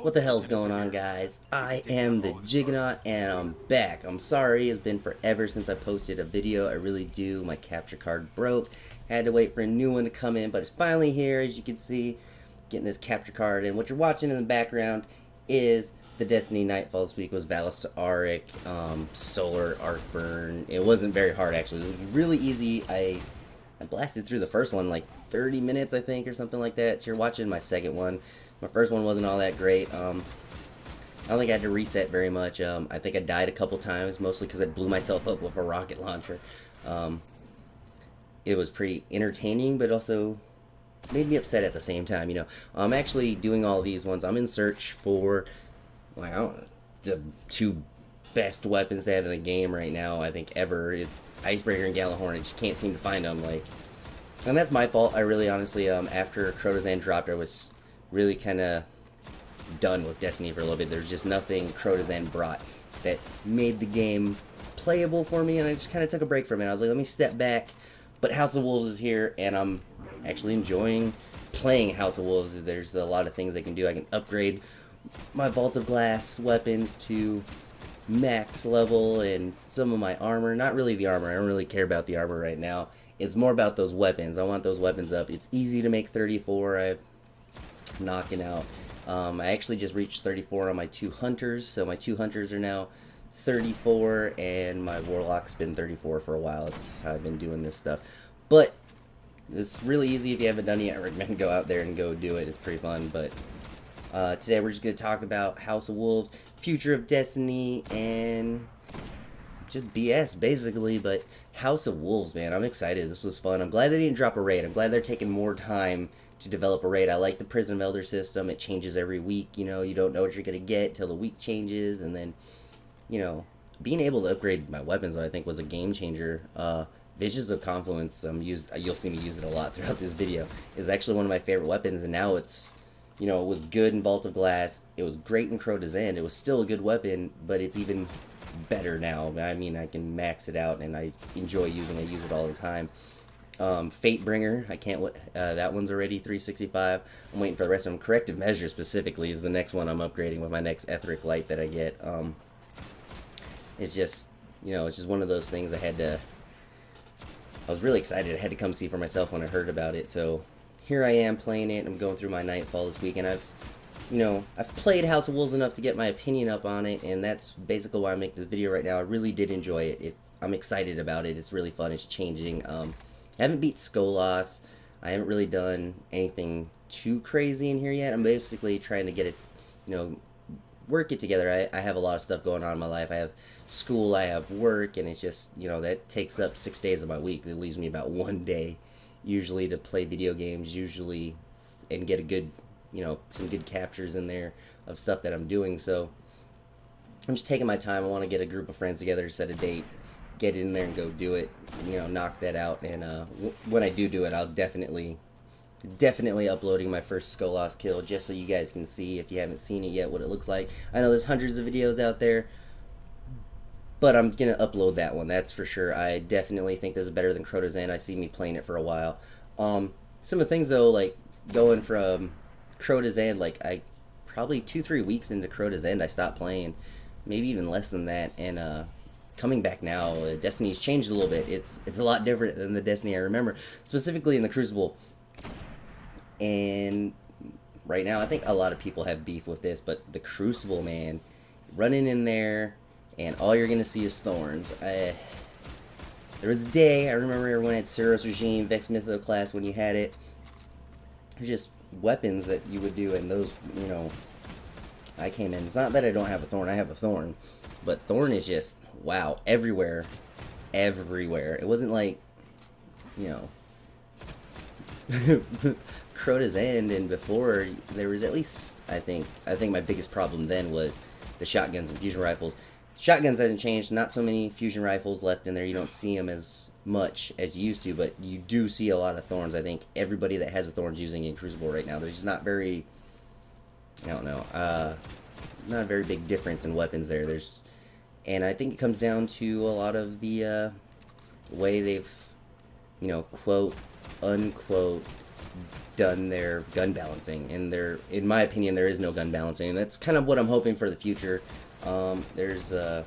What the hell's going on, guys? I am the Jiggernaut and I'm back. I'm sorry, it's been forever since I posted a video. I really do. My capture card broke. Had to wait for a new one to come in, but it's finally here, as you can see. Getting this capture card, and what you're watching in the background is the Destiny Nightfall this week. Was Valis to Auric, Solar, Arcburn. It wasn't very hard, actually. It was really easy. I blasted through the first one like 30 minutes, I think, or something like that. So you're watching my second one. My first one wasn't all that great. I don't think I had to reset very much. I think I died a couple times, mostly because I blew myself up with a rocket launcher. It was pretty entertaining, but also made me upset at the same time. I'm actually doing all these ones. I'm in search for, well, I don't know, the two best weapons to have in the game right now, I think, ever. It's Icebreaker and Gjallarhorn. I just can't seem to find them. And that's my fault. I really, honestly, after Crotazan dropped, I was really kind of done with Destiny for a little bit. There's just nothing Crotazan brought that made the game playable for me, and I just kind of took a break from it. I was like, let me step back. But House of Wolves is here, and I'm actually enjoying playing House of Wolves. There's a lot of things I can do. I can upgrade my Vault of Glass weapons to max level, and some of my armor. Not really the armor. I don't really care about the armor right now. It's more about those weapons. I want those weapons up. It's easy to make 34. I'm knocking out. I actually just reached 34 on my two hunters, so my two hunters are now 34, and my warlock's been 34 for a while. That's how I've been doing this stuff. But it's really easy. If you haven't done it yet, I recommend go out there and go do it. It's pretty fun. But today we're just going to talk about House of Wolves, future of Destiny, and just BS basically. But House of Wolves, man, I'm excited. This was fun. I'm glad they didn't drop a raid. I'm glad they're taking more time to develop a raid. I like the Prison of Elder system. It changes every week. You don't know what you're going to get till the week changes, and then being able to upgrade my weapons, I think, was a game changer. Visions of Confluence, you'll see me use it a lot throughout this video, is actually one of my favorite weapons, and now it's, it was good in Vault of Glass, it was great in Crotazan, it was still a good weapon, but it's even better now. I mean, I can max it out, and I enjoy using it. I use it all the time. Fatebringer, I can't wait. That one's already 365. I'm waiting for the rest of them. Corrective Measure specifically is the next one I'm upgrading with my next Etheric Light that I get. It's just, it's just one of those things I was really excited. I had to come see for myself when I heard about it. So here I am playing it. I'm going through my Nightfall this week, and I've played House of Wolves enough to get my opinion up on it, and that's basically why I make this video right now. I really did enjoy it. I'm excited about it. It's really fun. It's changing. I haven't beat Skolas. I haven't really done anything too crazy in here yet. I'm basically trying to get it, work it together. I have a lot of stuff going on in my life. I have school, I have work, and it's just, that takes up 6 days of my week. It leaves me about one day usually to play video games, usually, and get a good, some good captures in there of stuff that I'm doing. So I'm just taking my time. I want to get a group of friends together, set a date, get in there and go do it, knock that out. And when I do it, I'll definitely uploading my first Skolas kill, just so you guys can see, if you haven't seen it yet, what it looks like. I know there's hundreds of videos out there, but I'm gonna upload that one, that's for sure. I definitely think this is better than Crotazan. I see me playing it for a while. Some of the things though, like going from Crotazan, like I probably 2-3 weeks into Crotazan I stopped playing, maybe even less than that, and coming back now, Destiny's changed a little bit. It's a lot different than the Destiny I remember, specifically in the Crucible. And right now, I think a lot of people have beef with this, but the Crucible, man, running in there, and all you're going to see is thorns. There was a day, I remember everyone had Suros Regime, Vex Mythoclast when you had it. There's just weapons that you would do, and those, I came in. It's not that I don't have a thorn, I have a thorn. But thorn is just, wow, everywhere. Everywhere. It wasn't like, Crotazan and before, there was at least, I think my biggest problem then was the shotguns and fusion rifles. Shotguns hasn't changed, not so many fusion rifles left in there. You don't see them as much as you used to, but you do see a lot of thorns. I think everybody that has a thorn's using it in Crucible right now. There's just not very, I don't know, not a very big difference in weapons there. And I think it comes down to a lot of the way they've, quote unquote, done their gun balancing, and in my opinion, there is no gun balancing, and that's kind of what I'm hoping for the future. There's a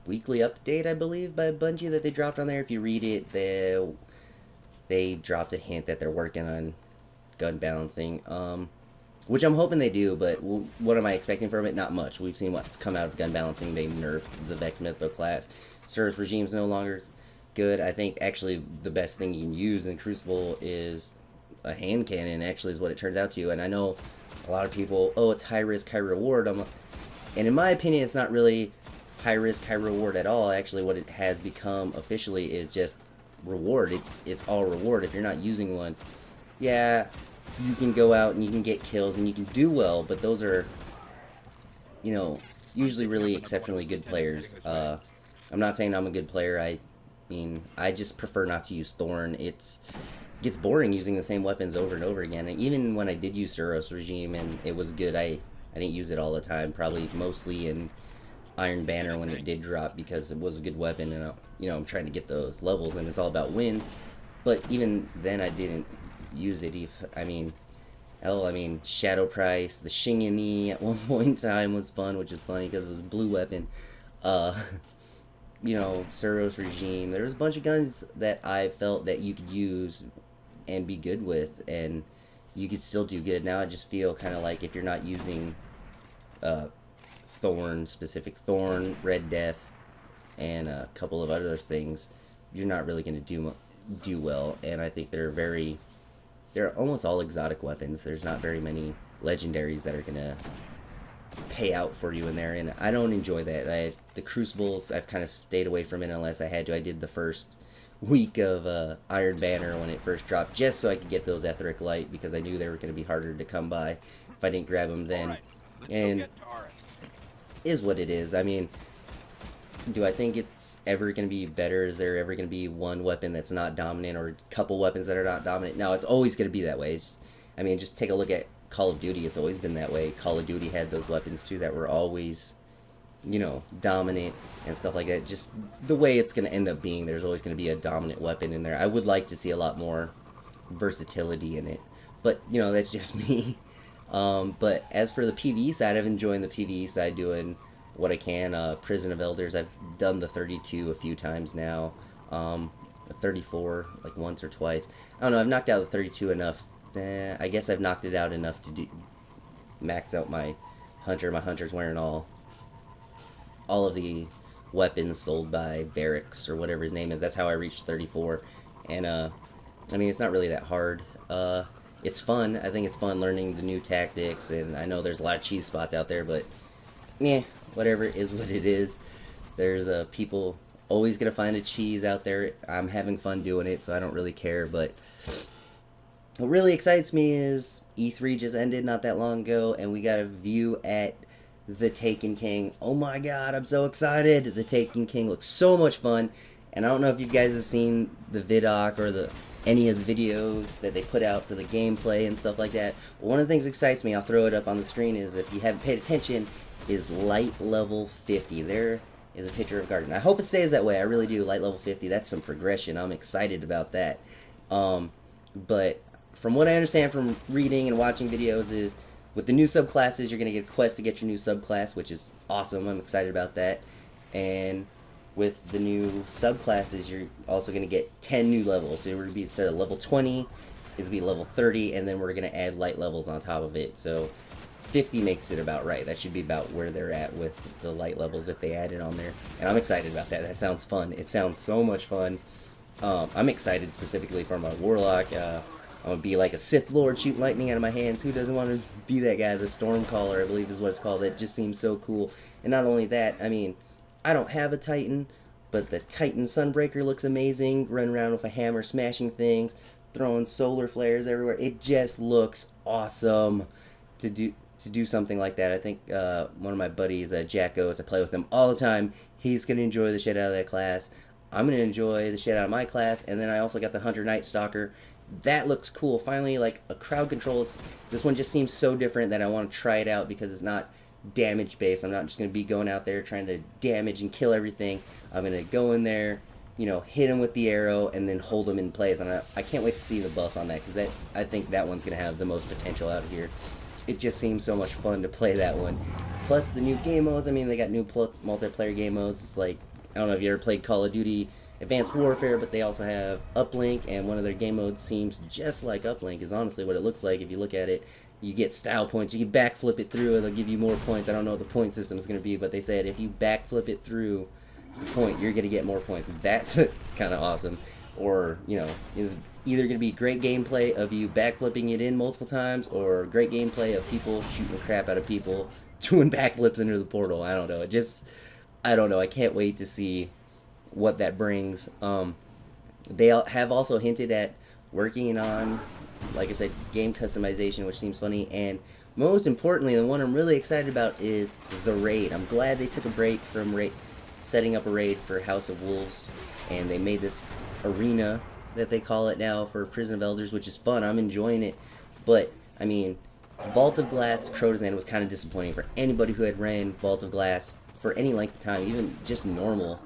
weekly update, I believe, by Bungie that they dropped on there. If you read it, they dropped a hint that they're working on gun balancing, which I'm hoping they do, but what am I expecting from it? Not much. We've seen what's come out of gun balancing. They nerfed the Vex Mytho class. Service Regime's no longer good. I think actually the best thing you can use in Crucible is a hand cannon, actually, is what it turns out to. And I know a lot of people, oh, it's high risk, high reward. And in my opinion, it's not really high risk, high reward at all. Actually, what it has become officially is just reward. It's all reward. If you're not using one, yeah, you can go out and you can get kills and you can do well, but those are, you know, usually really exceptionally good players. I'm not saying I'm a good player. I mean, I just prefer not to use Thorn. It gets boring using the same weapons over and over again. And even when I did use Suros Regime and it was good, I didn't use it all the time. Probably mostly in Iron Banner when it did drop because it was a good weapon, and you know, I'm trying to get those levels, and it's all about wins. But even then, I didn't use it. I mean, Shadow Price, the Shingani at one point in time was fun, which is funny because it was a blue weapon. You know, Suros Regime. There was a bunch of guns that I felt that you could use and be good with, and you could still do good. Now I just feel kind of like if you're not using Thorn, Red Death, and a couple of other things, you're not really going to do well. And I think they're almost all exotic weapons. There's not very many legendaries that are going to pay out for you in there, and I don't enjoy that. The Crucibles, I've kind of stayed away from it unless I had to. I did the first week of Iron Banner when it first dropped, just so I could get those Etheric Light, because I knew they were going to be harder to come by if I didn't grab them then. Right, and is what it is. I mean, do I think it's ever going to be better? Is there ever going to be one weapon that's not dominant, or a couple weapons that are not dominant? No, it's always going to be that way. I mean, just take a look at Call of Duty. It's always been that way. Call of Duty had those weapons too that were always, you know, dominant and stuff like that. Just the way it's going to end up being, there's always going to be a dominant weapon in there. I would like to see a lot more versatility in it, but you know, that's just me. But as for the PvE side, I've enjoyed the PvE side, doing what I can. Prison of Elders, I've done the 32 a few times now. 34 like once or twice. I don't know, I've knocked out the 32 enough. I guess I've knocked it out enough to max out my hunter. My hunter's wearing all of the weapons sold by Varix or whatever his name is. That's how I reached 34. And I mean, it's not really that hard. It's fun. I think it's fun learning the new tactics, and I know there's a lot of cheese spots out there, but meh, whatever, is what it is. There's people always gonna find a cheese out there. I'm having fun doing it, so I don't really care. But what really excites me is E3 just ended not that long ago, and we got a view at the Taken King. Oh my god, I'm so excited! The Taken King looks so much fun, and I don't know if you guys have seen the vidoc or any of the videos that they put out for the gameplay and stuff like that. But one of the things that excites me, I'll throw it up on the screen, is if you haven't paid attention, is light level 50. There is a picture of Garden. I hope it stays that way. I really do. Light level 50. That's some progression. I'm excited about that. But from what I understand from reading and watching videos is with the new subclasses, you're going to get a quest to get your new subclass, which is awesome. I'm excited about that. And with the new subclasses, you're also going to get 10 new levels. So we're going to be, instead of level 20, it's going to be level 30, and then we're going to add light levels on top of it. So 50 makes it about right. That should be about where they're at with the light levels if they add it on there. And I'm excited about that. That sounds fun. It sounds so much fun. I'm excited specifically for my Warlock. I'm going to be like a Sith Lord shooting lightning out of my hands. Who doesn't want to be that guy? The Stormcaller, I believe is what it's called. That just seems so cool. And not only that, I mean, I don't have a Titan, but the Titan Sunbreaker looks amazing. Running around with a hammer, smashing things, throwing solar flares everywhere. It just looks awesome to do something like that. I think one of my buddies, Jack Oates, I play with him all the time. He's going to enjoy the shit out of that class. I'm going to enjoy the shit out of my class. And then I also got the Hunter Night Stalker. That looks cool. Finally, like a crowd control. This one just seems so different that I want to try it out because it's not damage based. I'm not just going to be going out there trying to damage and kill everything. I'm going to go in there, hit him with the arrow and then hold him in place. And I can't wait to see the buffs on that, because I think that one's going to have the most potential out here. It just seems so much fun to play that one. Plus the new game modes. I mean, they got new multiplayer game modes. It's like, I don't know if you ever played Call of Duty Advanced Warfare, but they also have Uplink, and one of their game modes seems just like Uplink, is honestly what it looks like if you look at it. You get style points, you can backflip it through, and they'll give you more points. I don't know what the point system is going to be, but they said if you backflip it through the point, you're going to get more points. That's kind of awesome. Or, is either going to be great gameplay of you backflipping it in multiple times, or great gameplay of people shooting the crap out of people doing backflips into the portal. I don't know. I don't know. I can't wait to see what that brings. They have also hinted at working on, like I said, game customization, which seems funny. And most importantly, the one I'm really excited about is the raid. I'm glad they took a break from setting up a raid for House of Wolves, and they made this arena that they call it now for Prison of Elders, which is fun. I'm enjoying it. But, I mean, Vault of Glass Crota's End was kind of disappointing for anybody who had ran Vault of Glass for any length of time, even just normal.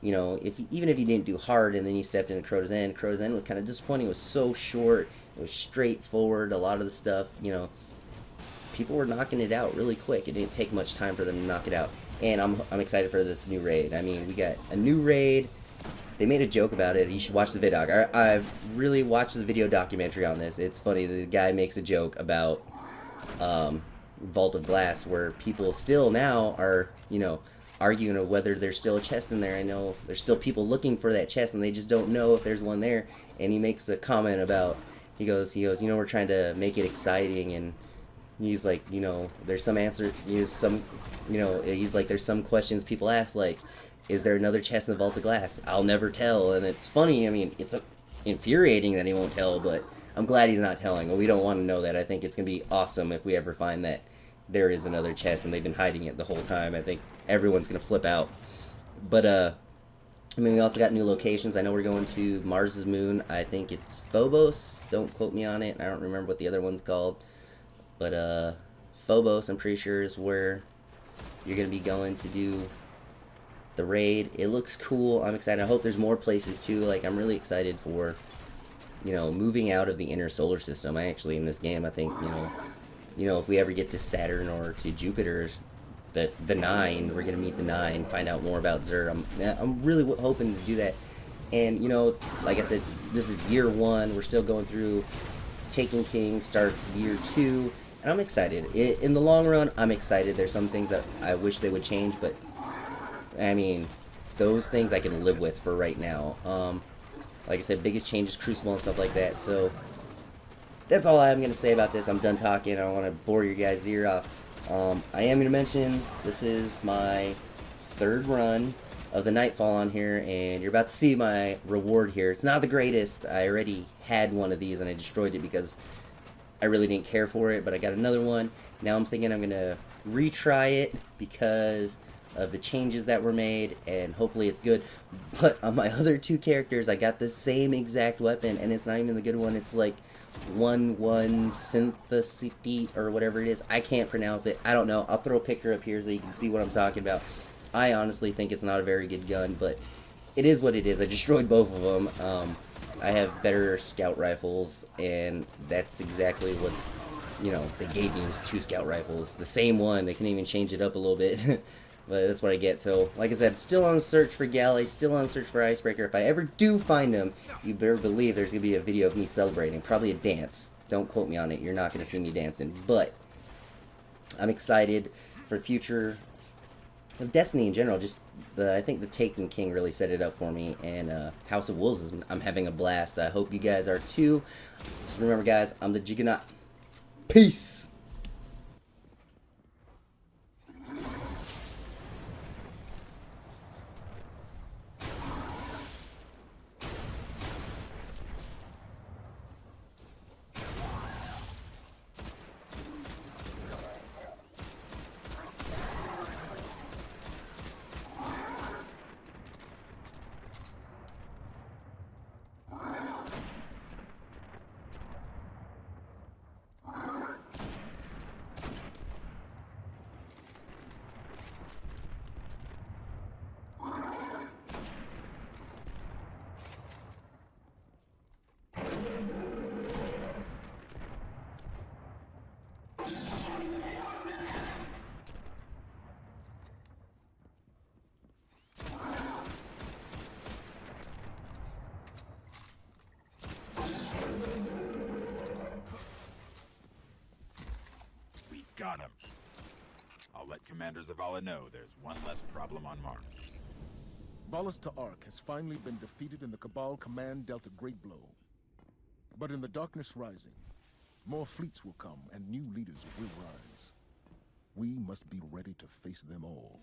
Even if you didn't do hard and then you stepped into Crota's End was kind of disappointing. It was so short. It was straightforward. A lot of the stuff, people were knocking it out really quick. It didn't take much time for them to knock it out. And I'm excited for this new raid. I mean, we got a new raid. They made a joke about it. You should watch the video. I've really watched the video documentary on this. It's funny. The guy makes a joke about Vault of Glass, where people still now are, arguing of whether there's still a chest in there. I know there's still people looking for that chest, and they just don't know if there's one there. And he makes a comment about, he goes, we're trying to make it exciting, and he's like, there's some answer, he's like, there's some questions people ask, like, is there another chest in the Vault of Glass? I'll never tell. And it's funny. I mean, it's infuriating that he won't tell, but I'm glad he's not telling. We don't want to know that. I think it's going to be awesome if we ever find that there is another chest and they've been hiding it the whole time. I think everyone's going to flip out. But, I mean, we also got new locations. I know we're going to Mars's moon. I think it's Phobos. Don't quote me on it. I don't remember what the other one's called. But, Phobos, I'm pretty sure, is where you're going to be going to do the raid. It looks cool. I'm excited. I hope there's more places too. Like, I'm really excited for, moving out of the inner solar system. I actually, in this game, I think, if we ever get to Saturn or to Jupiter, the Nine, we're gonna meet the Nine, find out more about Xur. I'm really hoping to do that. And like I said, this is year 1. We're still going through. Taken King starts year 2, and I'm excited. In the long run, I'm excited. There's some things that I wish they would change, but I mean, those things I can live with for right now. Like I said, biggest changes, Crucible and stuff like that. So that's all I'm going to say about this. I'm done talking. I don't want to bore your guys' ear off. I am going to mention this is my 3rd run of the Nightfall on here, and you're about to see my reward here. It's not the greatest. I already had one of these, and I destroyed it because I really didn't care for it, but I got another one. Now I'm thinking I'm going to retry it because of the changes that were made, and hopefully it's good. But on my other 2 characters, I got the same exact weapon, and it's not even the good one. It's like 1-1 Synthicity or whatever it is. I can't pronounce it. I don't know. I'll throw a picture up here so you can see what I'm talking about. I honestly think it's not a very good gun, but it is what it is. I destroyed both of them. I have better scout rifles, and that's exactly what, they gave me, was 2 scout rifles. The same one. They can even change it up a little bit. But that's what I get. So, like I said, still on the search for Galley, still on the search for Icebreaker. If I ever do find him, you better believe there's going to be a video of me celebrating. Probably a dance. Don't quote me on it. You're not going to see me dancing. But I'm excited for the future of Destiny in general. Just I think the Taken King really set it up for me. And House of Wolves, I'm having a blast. I hope you guys are too. Just remember, guys, I'm the Juggernaut. Peace! on him. I'll let Commander Zavala know there's one less problem on Mars. Valus Ta'Ark has finally been defeated and the Cabal command dealt a great blow. But in the darkness rising, more fleets will come and new leaders will rise. We must be ready to face them all.